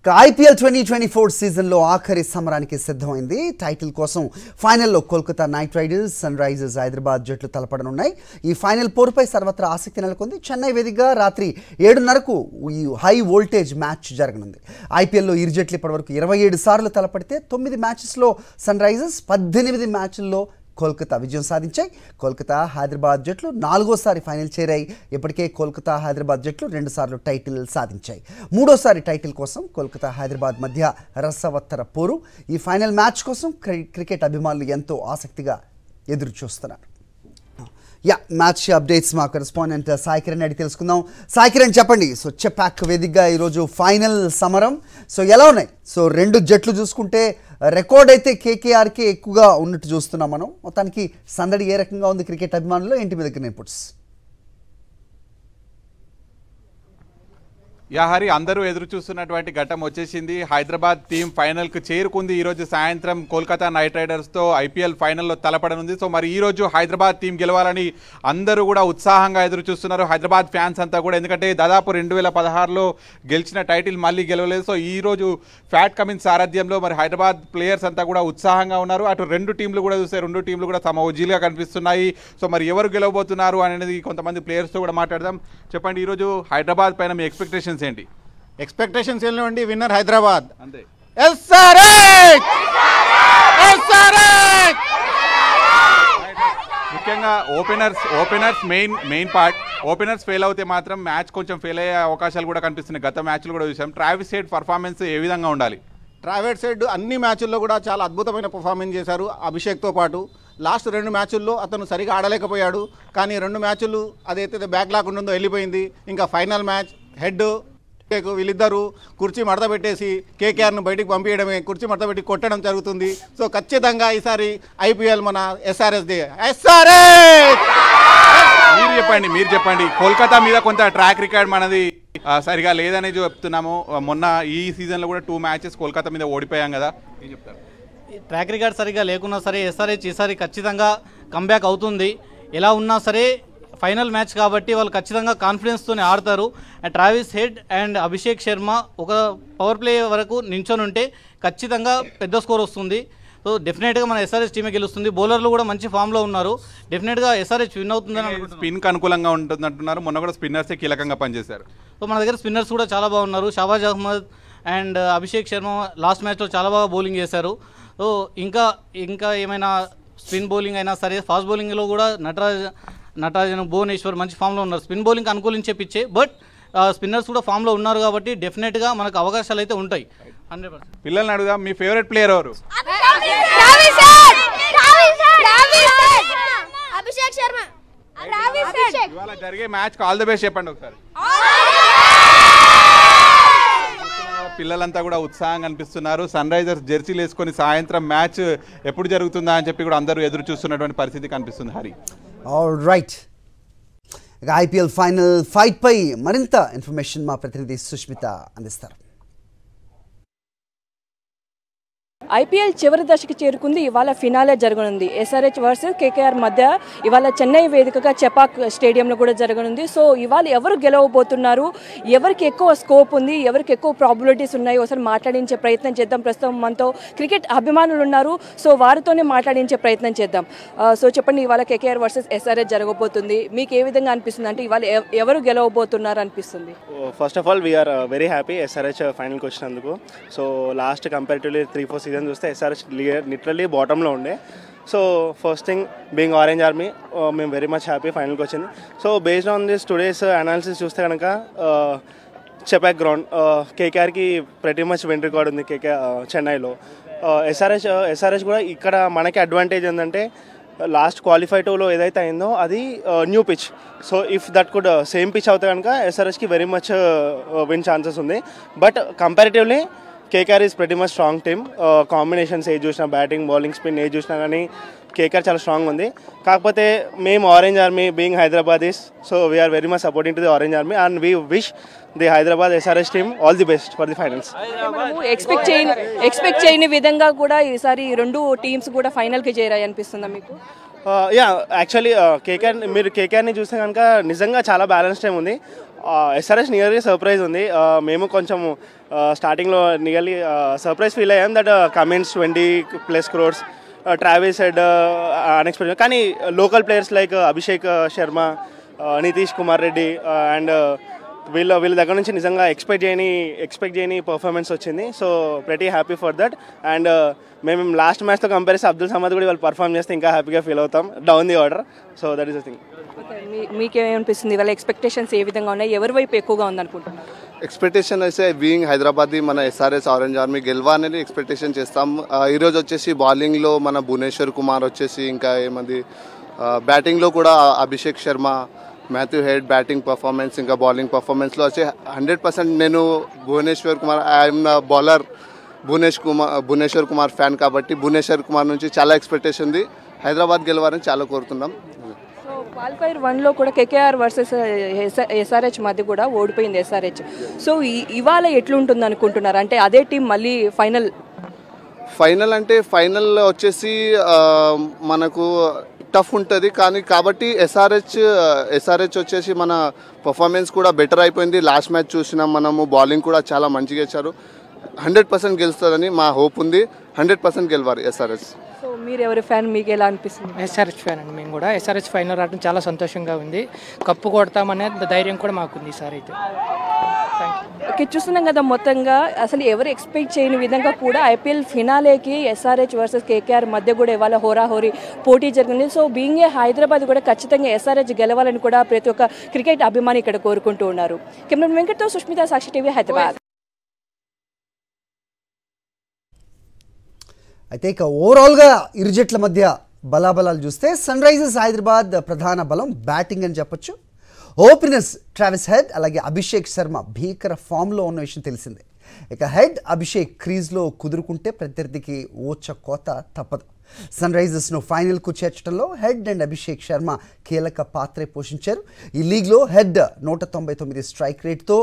IPL 2024 సీజన్లో ఆఖరి సమరానికి సిద్ధమైంది. టైటిల్ కోసం ఫైనల్లో Kolkata Knight Riders, Sunrisers Hyderabad జట్లు తలపడనున్నాయి. ఈ ఫైనల్ పోరుపై సర్వత్రా ఆసక్తి నెలకొంది. చెన్నై వేదికగా రాత్రి 7:30కు ఈ హై వోల్టేజ్ మ్యాచ్ జరగనుంది. ఐపీఎల్లో ఇరు జట్లు ఇప్పటివరకు 27 సార్లు తలపడితే 9 మ్యాచెస్లో సన్ రైజర్స్, 18 మ్యాచ్ల్లో కోల్కతా విజయం సాధించాయి. కోల్కతా హైదరాబాద్ జట్లు 4వసారి ఫైనల్ చేరాయి. ఇప్పటికే కోల్కతా హైదరాబాద్ జట్లు 2 సార్లు టైటిల్ సాధించాయి. 3వసారి టైటిల్ కోసం కోల్కతా హైదరాబాద్ మధ్య రసవత్తర పోరు. ఈ ఫైనల్ మ్యాచ్ కోసం క్రికెట్ అభిమానులు ఎంతో ఆసక్తిగా ఎదురు చూస్తున్నారు. మ్యాచ్ అప్డేట్స్ మా కరెస్పాండెంట్ సాయి కిరణ్ అడిగి తెలుసుకుందాం. సాయి కిరణ్ చెప్పండి. సో చెపాక్ వేదికగా ఈరోజు ఫైనల్ సమరం. సో ఎలా ఉన్నాయి? సో రెండు జట్లు చూసుకుంటే రికార్డ్ అయితే కేకేఆర్కే ఎక్కువగా ఉన్నట్టు చూస్తున్నాం మనం. మొత్తానికి సందడి ఏ రకంగా ఉంది క్రికెట్ అభిమానులు? ఏంటి మీ దగ్గర ఇన్పుట్స్? హరి, అందరూ ఎదురు చూస్తున్నటువంటి ఘట్టం వచ్చేసింది. హైదరాబాద్ టీం ఫైనల్కు చేరుకుంది. ఈరోజు సాయంత్రం కోల్కతా నైట్ రైడర్స్తో ఐపీఎల్ ఫైనల్లో తలపడనుంది. సో మరి ఈరోజు హైదరాబాద్ టీం గెలవాలని అందరూ కూడా ఉత్సాహంగా ఎదురు చూస్తున్నారు, హైదరాబాద్ ఫ్యాన్స్ అంతా కూడా. ఎందుకంటే దాదాపు 2016లో గెలిచిన టైటిల్ మళ్ళీ గెలవలేదు. సో ఈరోజు ఫ్యాట్ కమిన్స్ సారథ్యంలో మరి హైదరాబాద్ ప్లేయర్స్ అంతా కూడా ఉత్సాహంగా ఉన్నారు. అటు రెండు టీంలు కూడా చూస్తే రెండు టీంలు కూడా సమోజీలుగా కనిపిస్తున్నాయి. సో మరి ఎవరు గెలవబోతున్నారు అనేది కొంతమంది ప్లేయర్స్తో కూడా మాట్లాడదాం. చెప్పండి, ఈరోజు హైదరాబాద్ పైన మీ ఎక్స్పెక్టేషన్స్ ఏంటి? ఎక్స్పెక్టేషన్స్ ఏంటి? విన్నర్ హైదరాబాద్ అంతే. ముఖ్యంగా openers main part. Openers fail అవుతే మాత్రం మ్యాచ్ కొంచెం ఫెయిల్ అయ్యే అవకాశాలు కూడా కనిపిస్తున్నాయి. గత మ్యాచ్లు కూడా చూసాం. ట్రావిస్ హెడ్ పర్ఫార్మెన్స్ ఏ విధంగా ఉండాలి? ట్రావిస్ హెడ్ అన్ని మ్యాచ్ల్లో కూడా చాలా అద్భుతమైన పర్ఫార్మెన్స్ చేశారు అభిషేక్తో పాటు. లాస్ట్ 2 మ్యాచ్ల్లో అతను సరిగా ఆడలేకపోయాడు. కానీ 2 మ్యాచ్లు అదైతే బ్యాక్లాగ్ ఉంటుందో వెళ్ళిపోయింది. ఇంకా ఫైనల్ మ్యాచ్ హెడ్ వీళ్ళిద్దరూ కుర్చీ మడత పెట్టేసి కేకేఆర్ను బయటికి పంపించడమే, కుర్చీ మడత పెట్టి కొట్టడం జరుగుతుంది. సో ఖచ్చితంగా ఈసారి ఐపీఎల్ మన ఎస్ఆర్ఎస్ది. మీరు చెప్పండి కోల్కతా మీద కొంత ట్రాక్ రికార్డ్ మనది సరిగా లేదని చెప్తున్నాము. మొన్న ఈ సీజన్లో కూడా 2 మ్యాచెస్ కోల్కతా మీద ఓడిపోయాం కదా, ఏం చెప్తారు? ట్రాక్ రికార్డ్ సరిగా లేకున్నా సరే ఎస్ఆర్హెచ్ ఈసారి ఖచ్చితంగా కంబ్యాక్ అవుతుంది. ఎలా ఉన్నా సరే ఫైనల్ మ్యాచ్ కాబట్టి వాళ్ళు ఖచ్చితంగా కాన్ఫిడెన్స్తోనే ఆడతారు. Travis head and Abhishek Sharma ఒక పవర్ ప్లే వరకు నించొని ఉంటే ఖచ్చితంగా పెద్ద స్కోర్ వస్తుంది. సో డెఫినెట్గా మన ఎస్ఆర్హెచ్ టీమే గెలుస్తుంది. బౌలర్లు కూడా మంచి ఫామ్లో ఉన్నారు. డెఫినెట్గా ఎస్ఆర్హెచ్ విన్ అవుతుందని స్పిన్కి అనుకూలంగా ఉంటుందంటున్నారు. మొన్న కూడా స్పిన్నర్సే కీలకంగా పనిచేశారు. సో మన దగ్గర స్పిన్నర్స్ కూడా చాలా బాగున్నారు. షాబాజ్ అహ్మద్ అండ్ అభిషేక్ శర్మ లాస్ట్ మ్యాచ్లో చాలా బాగా బౌలింగ్ చేశారు. సో ఇంకా ఏమైనా స్పిన్ బౌలింగ్ అయినా సరే, ఫాస్ట్ బౌలింగ్లో కూడా నటరాజన్, భువనేశ్వర్ మంచి ఫామ్లో ఉన్నారు. స్పిన్ బౌలింగ్ అనుకూలించే పిచ్చే, బట్ స్పిన్నర్స్ కూడా ఫామ్లో ఉన్నారు కాబట్టి డెఫినెట్గా మనకు అవకాశాలు అయితే ఉంటాయి 100%. పిల్లల్ని అడుగుదాం, మీ ఫేవరెట్ ప్లేయర్ ఎవరు? అభిషేక్ శర్మ. ఇవాళ జరిగే మ్యాచ్ ఆల్ ది బెస్ట్ చెప్పండి ఒకసారి. పిల్లలంతా కూడా ఉత్సాహంగా అనిపిస్తున్నారు. సన్ రైజర్స్ జెర్సీలు వేసుకొని సాయంత్రం మ్యాచ్ ఎప్పుడు జరుగుతుందా అని చెప్పి కూడా అందరూ ఎదురు చూస్తున్నటువంటి పరిస్థితి కనిపిస్తుంది. Hari, right. IPL final fight పై మరింత ఇన్ఫర్మేషన్ మా ప్రతినిధి సుష్మిత అందిస్తారు. ఐపీఎల్ చివరి దశకు చేరుకుంది. ఇవాళ ఫినాలే జరగనుంది. ఎస్ఆర్హెచ్ వర్సెస్ కేకేఆర్ మధ్య ఇవాళ చెన్నై వేదికగా చెపాక్ స్టేడియంలో కూడా జరగనుంది. సో ఇవాళ ఎవరు గెలవబోతున్నారు, ఎవరికి ఎక్కువ స్కోప్ ఉంది, ఎవరికి ఎక్కువ ప్రాబిలిటీస్ ఉన్నాయి, ఒకసారి మాట్లాడించే ప్రయత్నం చేద్దాం. ప్రస్తుతం మనతో క్రికెట్ అభిమానులు ఉన్నారు. సో వారితోనే మాట్లాడించే ప్రయత్నం చేద్దాం. సో చెప్పండి, ఇవాళ కేకేఆర్ వర్సెస్ ఎస్ఆర్హెచ్ జరగబోతుంది. మీకు ఏ విధంగా అనిపిస్తుంది? అంటే ఇవాళ ఎవరు గెలవబోతున్నారు అనిపిస్తుంది? First of all we are very happy SRH ఫైనల్కి వచ్చినందుకు. సో లాస్ట్ కంపారిటివ్లీ 3-4 సీజన్ చూస్తే ఎస్ఆర్హెచ్ లిటరల్లీ బాటంలో ఉండే. So first thing being orange army, మేము వెరీ మచ్ హ్యాపీ ఫైనల్కి వచ్చింది. So based on this today's analysis చూస్తే కనుక చెపాక్ గ్రౌండ్ కేకేఆర్కి ప్రతి మచ్ విన్ రికార్డ్ ఉంది చెన్నైలో. ఎస్ఆర్హెచ్ కూడా ఇక్కడ మనకి అడ్వాంటేజ్ ఏంటంటే లాస్ట్ క్వాలిఫై 2లో ఏదైతే అయిందో అది new pitch. So if that could same pitch అవుతే కనుక ఎస్ఆర్హెచ్కి వెరీ మచ్ విన్ ఛాన్సెస్ ఉంది. But comparatively KKR is pretty much strong team. Combinations ఏది చూసినా, బ్యాటింగ్, బౌలింగ్, స్పిన్ ఏది చూసినా కానీ కేకేఆర్ చాలా స్ట్రాంగ్ ఉంది. కాకపోతే మేము orange army being Hyderabad is, so we are very much supporting to the orange army and we wish the Hyderabad SRH team all the best for the finals. Expect చేయని విధంగా కూడా ఈసారి రెండు టీమ్స్ కూడా ఫైనల్కి చేరాయి అనిపిస్తుందా మీకు? యాక్చువల్లీ కేకేఆర్ని చూస్తే కనుక నిజంగా చాలా బ్యాలెన్స్ టైం ఉంది. ఎస్ఆర్హెచ్ నియర్లీ సర్ప్రైజ్ ఉంది. మేము కొంచెం స్టార్టింగ్లో నియర్లీ సర్ప్రైజ్ ఫీల్ అయ్యాం that Cummins 20+ crores, Travis Head unexpected. కానీ local players like Abhishek Sharma, Nitish Kumar Reddy and వీళ్ళ దగ్గర నుంచి నిజంగా ఎక్స్పెక్ట్ చేయని పర్ఫార్మెన్స్ వచ్చింది. So pretty happy for that. And మేము లాస్ట్ మ్యాచ్తో కంపేర్ చేస్తే అబ్దుల్ సమద్ కూడా వాళ్ళు పర్ఫామ్ చేస్తే ఇంకా హ్యాపీగా ఫీల్ అవుతాం down the order. So that is the thing. మీకేమనిపిస్తుంది వాళ్ళ ఎక్స్పెక్టేషన్స్ ఏ విధంగా ఉన్నాయి, ఎవరి వైపు ఎక్కువగా ఉందనుకుంటున్నారు? ఎక్స్పెక్టేషన్ అయితే బీయింగ్ హైదరాబాద్ మన ఎస్ఆర్ఎస్ ఆరెంజ్ ఆర్మీ గెలవాలని ఎక్స్పెక్టేషన్ చేస్తాం. ఈరోజు వచ్చేసి బౌలింగ్లో మన భువనేశ్వర్ కుమార్ వచ్చేసి, ఇంకా ఏమంది బ్యాటింగ్లో కూడా Abhishek Sharma, Matthew Head batting performance, ఇంకా బౌలింగ్ పర్ఫార్మెన్స్లో వచ్చి 100% నేను Bhuvneshwar Kumar, I'm bowler Bhuvneshwar Kumar fan కాబట్టి భువనేశ్వర్ కుమార్ నుంచి చాలా ఎక్స్పెక్టేషన్ ఉంది. హైదరాబాద్ గెలవాలని చాలా కోరుతున్నాం. సో క్వాలిఫైర్ 1లో కూడా కేకేఆర్ వర్సెస్ ఎస్ఆర్హెచ్ మధ్య కూడా ఓడిపోయింది ఎస్ఆర్హెచ్. సో ఇవాళ ఎట్లుంటుంది అనుకుంటున్నారు? అంటే అదే టీం మళ్ళీ ఫైనల్ అంటే ఫైనల్ వచ్చేసి మనకు టఫ్ ఉంటుంది. కానీ కాబట్టి ఎస్ఆర్హెచ్ వచ్చేసి మన పర్ఫార్మెన్స్ కూడా బెటర్ అయిపోయింది. లాస్ట్ మ్యాచ్ చూసినాం మనము, బౌలింగ్ కూడా చాలా మంచిగా ఇచ్చారు. 100% గెలుస్తుందని మా హోప్ ఉంది. 100% గెలవాలి ఎస్ఆర్హెచ్. సో మీరు ఎవరి ఫ్యాన్, మీకు ఎలా అనిపిస్తుంది? ఎస్ఆర్హెచ్ ఫ్యాన్ అండి. మేము కూడా ఎస్ఆర్హెచ్ ఫైనల్ రావడం చాలా సంతోషంగా ఉంది. కప్పు కొడతామనే ధైర్యం కూడా మాకుంది ఈసారి అయితే. ఓకే, చూస్తున్నాం కదా మొత్తంగా అసలు ఎవరు ఎక్స్పెక్ట్ చేయని విధంగా కూడా ఐపీఎల్ ఫినాలేకి ఎస్ఆర్హెచ్ వర్సెస్ కేకేఆర్ మధ్య కూడా ఇవాళ హోరాహోరీ పోటీ జరిగింది. సో బీయింగ్ ఏ హైదరాబాద్ కూడా ఖచ్చితంగా ఎస్ఆర్హెచ్ గెలవాలని కూడా ప్రతి ఒక్క క్రికెట్ అభిమాని ఇక్కడ కోరుకుంటూ ఉన్నారు. కెమెరా వెంకట్తో సుష్మిత, సాక్షి టీవీ, హైదరాబాద్. అయితే ఇక ఓవరాల్గా ఇరు జట్ల మధ్య బలాబలాలు చూస్తే సన్ రైజర్స్ హైదరాబాద్ ప్రధాన బలం బ్యాటింగ్ అని చెప్పొచ్చు. ఓపెనర్స్ ట్రావిస్ హెడ్ అలాగే అభిషేక్ శర్మ భీకర ఫామ్లో ఉన్న విషయం తెలిసిందే. ఇక హెడ్ అభిషేక్ క్రీజ్లో కుదురుకుంటే ప్రత్యర్థికి ఓచ కోత తప్పదు. సన్ రైజర్స్ను ఫైనల్కు చేర్చడంలో హెడ్ అండ్ అభిషేక్ శర్మ కీలక పాత్రే పోషించారు. ఈ లీగ్లో హెడ్ 199 స్ట్రైక్ రేట్తో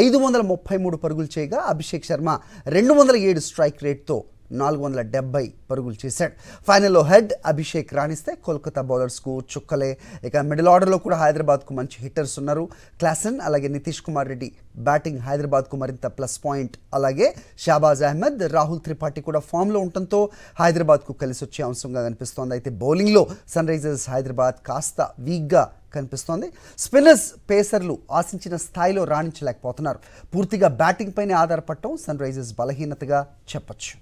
533 పరుగులు చేయగా అభిషేక్ శర్మ 207 స్ట్రైక్ రేట్తో 470 పరుగులు చేశాడు. ఫైనల్లో హెడ్ అభిషేక్ రాణిస్తే కోల్కతా బౌలర్స్కు చుక్కలే. ఇక మిడిల్ ఆర్డర్లో కూడా హైదరాబాద్కు మంచి హిట్టర్స్ ఉన్నారు. క్లాసన్ అలాగే నితీష్ కుమార్ రెడ్డి బ్యాటింగ్ హైదరాబాద్కు మరింత ప్లస్ పాయింట్. అలాగే షాబాజ్ అహ్మద్, రాహుల్ త్రిపాఠి కూడా ఫామ్లో ఉండటంతో హైదరాబాద్కు కలిసి వచ్చే అంశంగా కనిపిస్తోంది. అయితే బౌలింగ్లో సన్ రైజర్స్ హైదరాబాద్ కాస్త వీక్గా కనిపిస్తోంది. స్పిన్నర్స్, పేసర్లు ఆశించిన స్థాయిలో రాణించలేకపోతున్నారు. పూర్తిగా బ్యాటింగ్ పైనే ఆధారపడటం సన్ రైజర్స్ బలహీనతగా చెప్పొచ్చు.